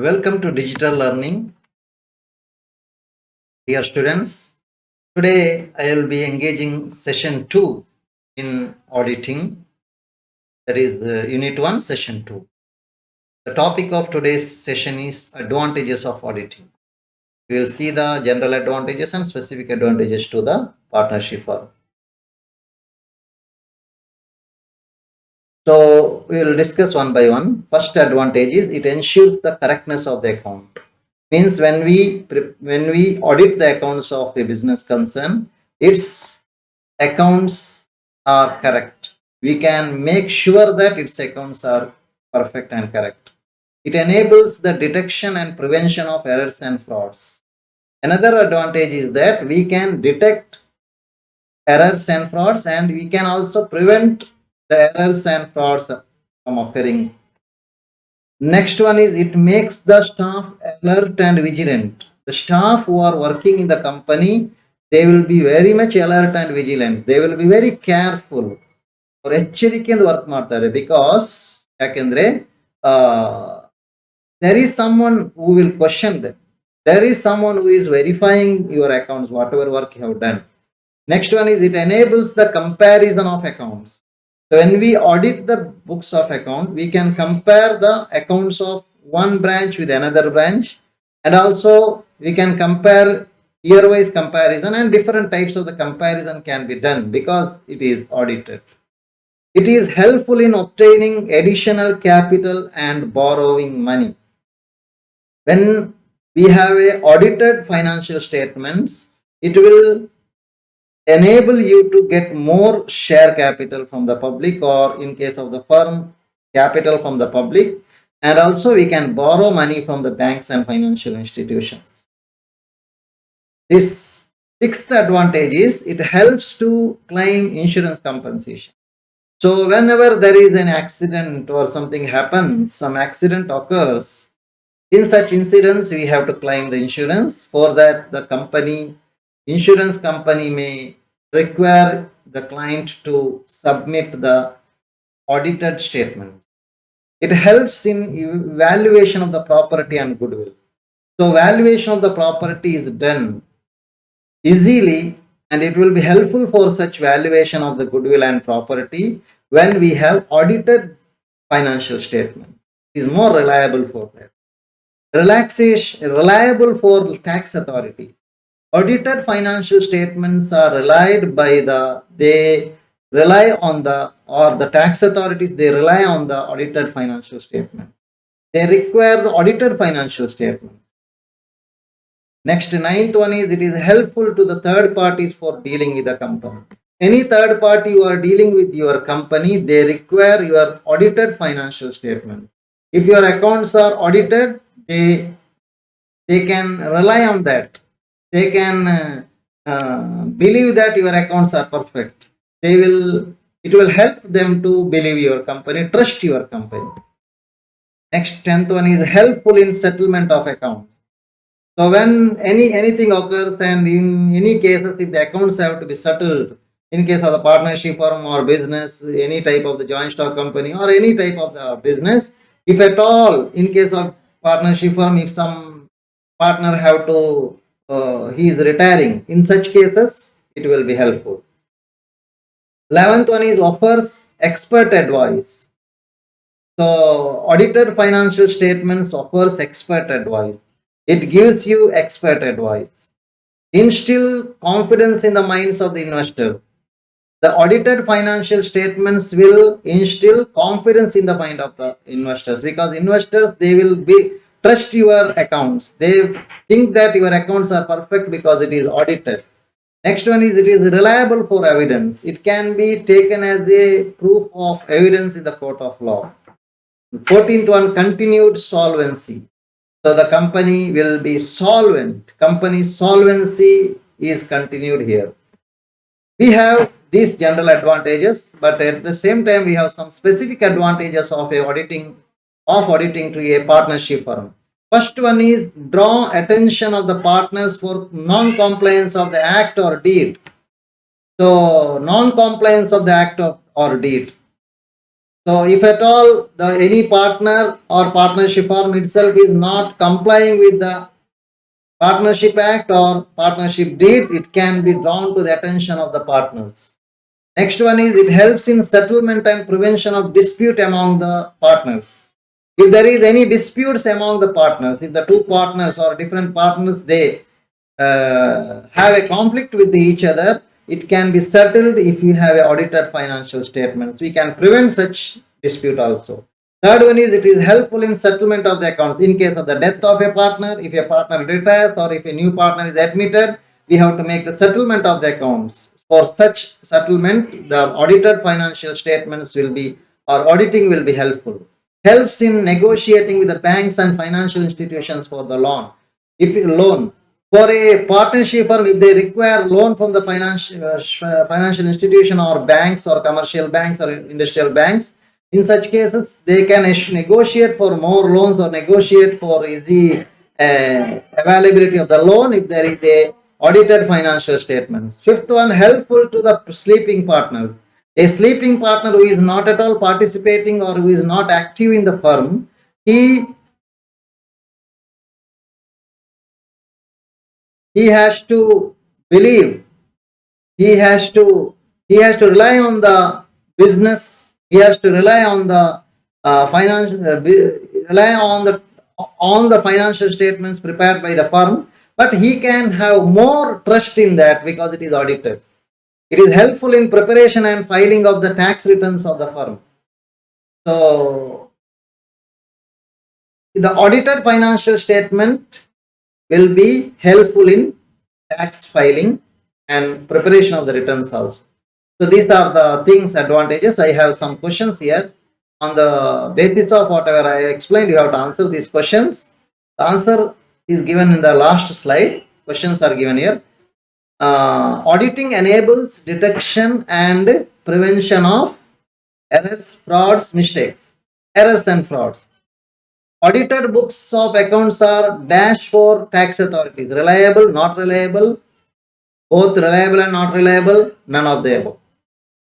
Welcome to digital learning, dear students. Today I will be engaging session 2 in auditing, that is unit 1, session 2. The topic of today's session is advantages of auditing. We will see the general advantages and specific advantages to the partnership firm. So we will discuss one by one. First advantage is it ensures the correctness of the account. Means when we audit the accounts of a business concern, its accounts are correct. We can make sure that its accounts are perfect and correct. It enables the detection and prevention of errors and frauds. Another advantage is that we can detect errors and frauds, and we can also prevent the errors and frauds from occurring. Next one is it makes the staff alert and vigilant. The staff who are working in the company, they will be very much alert and vigilant. They will be very careful. ಅವ್ರು ಎಚ್ಚರಿಕೆಯಿಂದ work ಮಾಡ್ತಾರೆ because ಯಾಕೆಂದ್ರೆ there is someone who will question them. There is someone who is verifying your accounts, whatever work you have done. Next one is it enables the comparison of accounts. So when we audit the books of account, we can compare the accounts of one branch with another branch, and also we can compare year-wise comparison, and different types of the comparison can be done because it is audited. It is helpful in obtaining additional capital and borrowing money. When we have a audited financial statements, it will enable you to get more share capital from the public, or in case of the firm, capital from the public, and also we can borrow money from the banks and financial institutions. This sixth advantage is it helps to claim insurance compensation. So whenever there is an accident or something happens, some accident occurs, in such incidents we have to claim the insurance. For that, the insurance company may require the client to submit the audited statement. It helps in evaluation of the property and goodwill. So valuation of the property is done easily, and it will be helpful for such valuation of the goodwill and property when we have audited financial statement. It is more reliable for that. Reliable for tax authorities. Audited financial statements are the tax authorities, they rely on the audited financial statement. They require the audited financial statement. Next, ninth one is it is helpful to the third parties for dealing with the company. Any third party who are dealing with your company, they require your audited financial statement. If your accounts are audited, they can rely on that. They can believe that your accounts are perfect. It will help them to believe your company, trust your company. Next, 10th one is helpful in settlement of accounts. So when anything occurs, and in any cases, if the accounts have to be settled, in case of the partnership firm or business, any type of the joint stock company or any type of the business, if at all, in case of partnership firm, if some partner have to he is retiring, in such cases it will be helpful. 11th one is offers expert advice. So audited financial statements offers expert advice. It gives you expert advice. Instill confidence in the minds of the investor. The audited financial statements will instill confidence in the mind of the investors, because investors, they will trust your accounts. They think that your accounts are perfect because it is audited. Next one is it is reliable for evidence. It can be taken as a proof of evidence in the court of law. 14th one, continued solvency. So the company will be solvent. Company solvency is continued here. We have these general advantages, but at the same time we have some specific advantages of auditing to a partnership firm. First one is draw attention of the partners for non-compliance of the act or deed. So non-compliance of the act or deed. So if at all any partner or partnership firm itself is not complying with the Partnership Act or partnership deed, it can be drawn to the attention of the partners. Next one is it helps in settlement and prevention of dispute among the partners. If there is any disputes among the partners, if the two partners or different partners, they have a conflict with each other, it can be settled if you have audited financial statements. We can prevent such dispute also. Third one is it is helpful in settlement of the accounts. In case of the death of a partner, if a partner retires or if a new partner is admitted, we have to make the settlement of the accounts. For such settlement, the audited financial statements will be, or auditing will be helpful. Helps in negotiating with the banks and financial institutions for the loan. If loan, for a partnership firm, if they require loan from the financial institution or banks or commercial banks or industrial banks, in such cases, they can negotiate for more loans or negotiate for easy availability of the loan if there is a audited financial statements. Fifth one, helpful to the sleeping partners. A sleeping partner who is not at all participating or who is not active in the firm, he has to believe, he has to rely on the business, he has to rely on the rely on the financial statements prepared by the firm, but he can have more trust in that because it is audited. It is helpful in preparation and filing of the tax returns of the firm. So the audited financial statement will be helpful in tax filing and preparation of the returns also. So these are the things, advantages. I have some questions here. On the basis of whatever I explained, you have to answer these questions. The answer is given in the last slide. Questions are given here. Auditing enables detection and prevention of errors, frauds, mistakes. Errors and frauds. Audited books of accounts are dash for tax authorities. Reliable, not reliable, both reliable and not reliable, none of the above.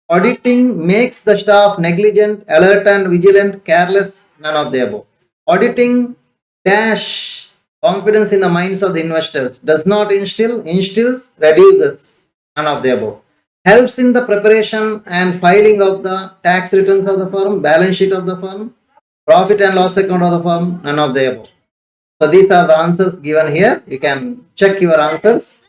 Auditing makes the staff negligent, alert and vigilant, careless, none of the above. Auditing dash confidence in the minds of the investors, does not instill, instills, reduces, none of the above. Helps in the preparation and filing of the tax returns of the firm, balance sheet of the firm, profit and loss account of the firm, none of the above. So these are the answers given here. You can check your answers.